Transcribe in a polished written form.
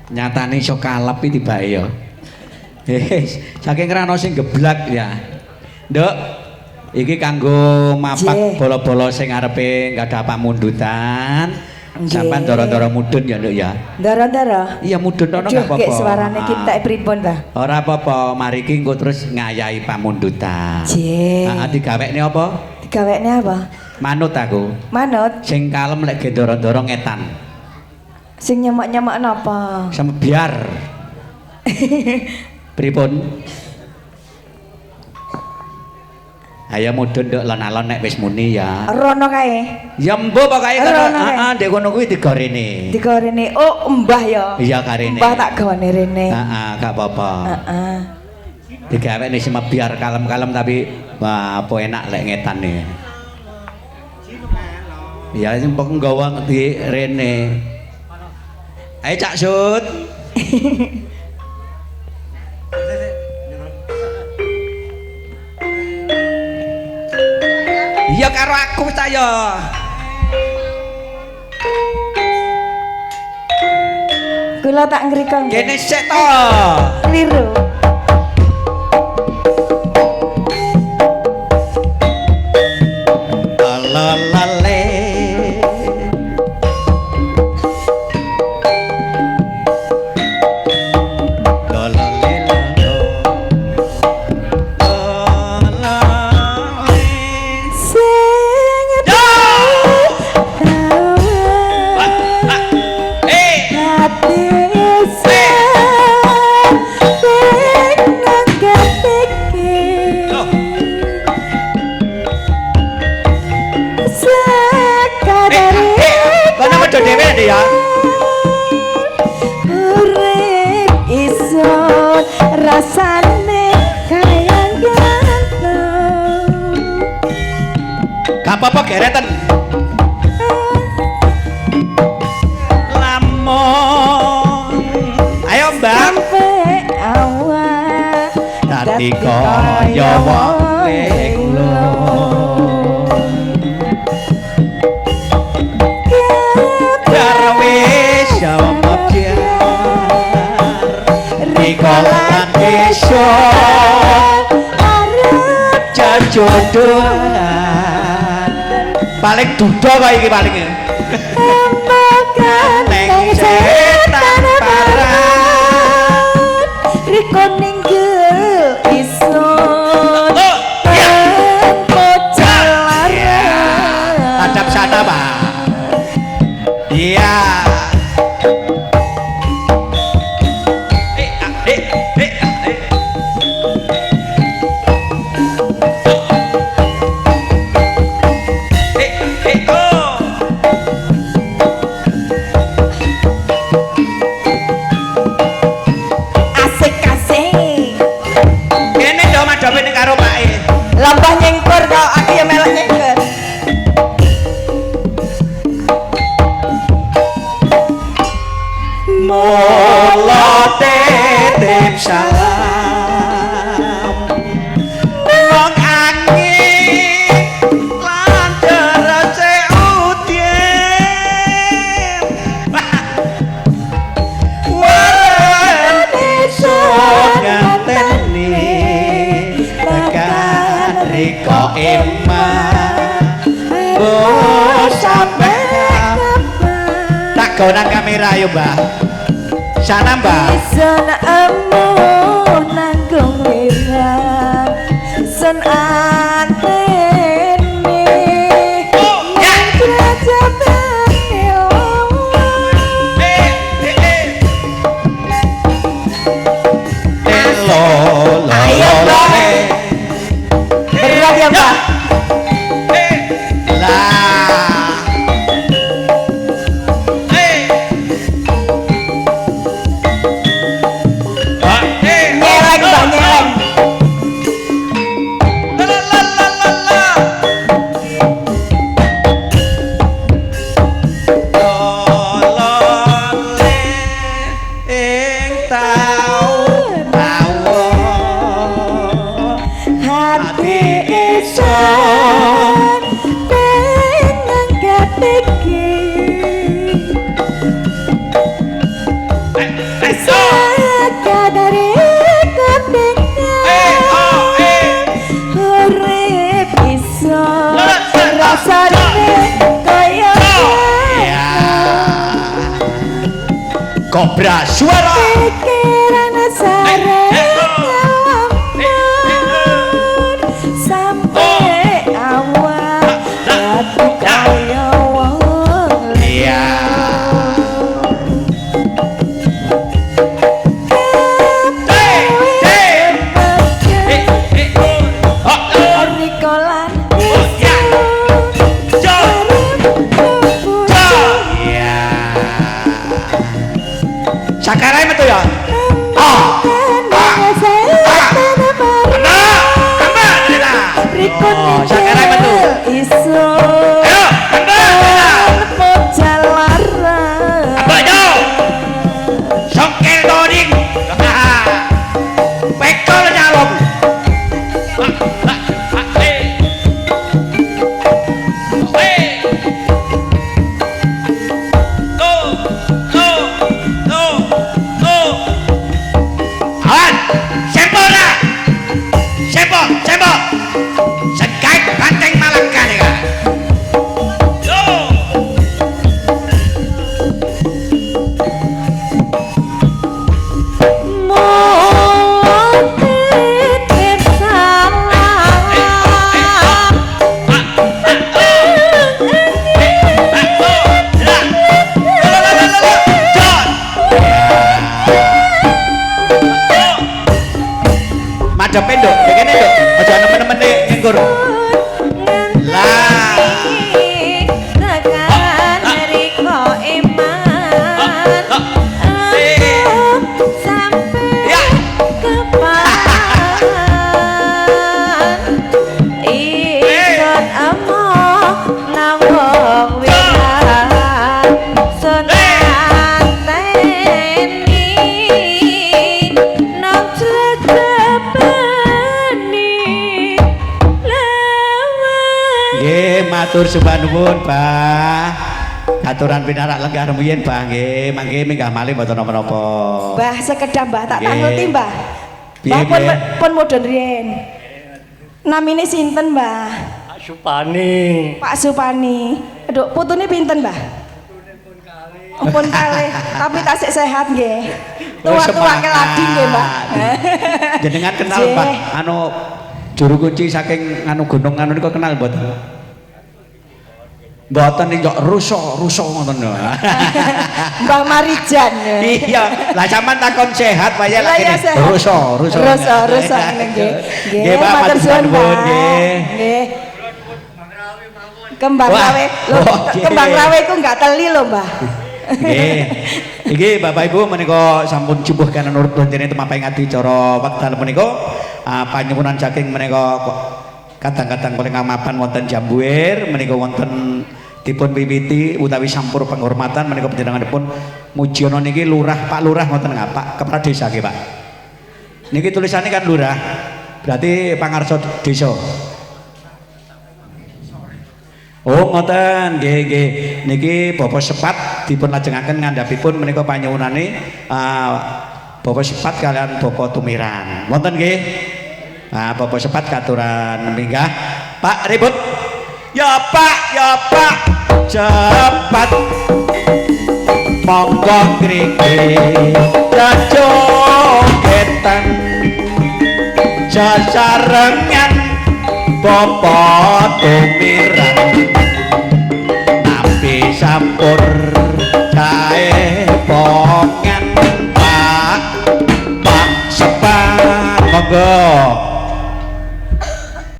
Nyatane iso kalep iki tibake ya. Saking rano sing geblak ya. Nduk, iki kanggo mapak bola-bola sing arepe enggak ada pamundutan. Sampai doro-doro mudun ya Nduk ya. Doro-doro. Iya mudun ono enggak apa-apa. Aduh, suarane kita pripun ta? Ora apa-apa, mari iki engko terus ngayahi pamundutan. Nggih. Heeh, digawekne apa? Digawekne apa? Manut aku. Manut. Sing kalem lek gendoro-doro ngetan. Sing nyemak-nyemak napa? Sama biar. Pripun? Ayo mudhun nduk lon-alon nek wis muni ya. Rono kae. Ya mbok pokoke heeh ndek kono kuwi digorene. Digorene. Oh, mbah ya. Iya karene. Mbah tak gawane rene. Heeh, gak apa-apa. Heeh. Digawekne sama biar kalem-kalem tapi wah apa enak lek ngetane. Ya sing pok nggawa di rene. Ayo Cak Sud. Iya karo aku ta ya. Kula tak ngriko. Kene sik to. Kliru. Alalale. Ya. Urip isun rasane kaya ganteng. Gak apa-apa gereten. Lamun. Ayo Mbak. Sampe awak dadi kaya wong Rikolan esok arep jodohan paling duda kok iki paling neng setan parat riko ninggel isun hadap sana Pak. Iya. Lambah nyengkur kok aku ya melok nyengkur. Mula titip salam wong angin lan derece udien waren esuk nganteni tekan riko emah oh sampe tak gawanan kamera ayo Mbah. Sana Mbak. Sun emu nanggung wirang sun antene kerajaan ayo Mbak. Berat ya Mbak. Kobra suara pikiran sareng sampai awal jatuh kaya wong iya rikolan Sakarai metu ya. Oh, sakarai metu. Iso. Ayo, jalara. Ayo. Songkel doring. Pekol nyalom. Madep nduk, kene nduk. Aja nemen-nemen ngenggur. Lah. Tekan riko iman. Sampai kepan. Ikon emoh nawong wilan. Sonateni nang Nggih, matur sembah nuwun, Bah. Aturan pinarak lenggah rumiyin, Bah, nggih. Mangke minggah malih mboten napa-napa. Mbah sekedap Mbah tak Nggih. tanuti Mbah. Piye, Mbah piye? pun mudhun riyen. Namine sinten Mbah? Pak Supani. Pak Supani. Aduh, putune pinten Mbah? Pun kalih, tapi tasik sehat nggih. Tua-tua keladi nggih Mbah. Jenengan kenal, Nggih. Pak? Anu juru kunci saking anu gunung anu niku kenal mboten? Mboten njok ruso ngoten lho. Mbah Marijan. Iya, lah sampean takon sehat wae Lah lagi. ya sehat. Ruso. Ruso nggih. Nggih, Pak, matur suwun, nuwun Mbah. nggih. Nggih. Kembang Wah, rawe. Lho, oke. kembang rawe iku enggak teli lho, Mbah. Nggih. Iki Bapak Ibu menika sampun jumbuh kana nurut dene temapaing adicara wekdal menika panyuwunan saking menika kadang-kadang paling mapan wonten Jambuir menika wonten dipun wiwiti utawi sampur penghormatan menika panjenenganipun Mujiono niki lurah Pak Lurah ngoten nggih Pak Kepala Desa nggih Pak. Niki tulisannya kan lurah. Berarti pangarsa desa. Oh ngoten nggih nggih niki Bapak Sepat dipun lajengaken ngandhapipun menika panyuwunane Bapak Sepat kalian Bapak Tumiran. Wonten nggih. Bapak Sepat katuran minggah. Pak ribut. Ya Pak cepat. Monggo ngriki jajogetan jasarengan Bapak Tumiran. Nabi sampur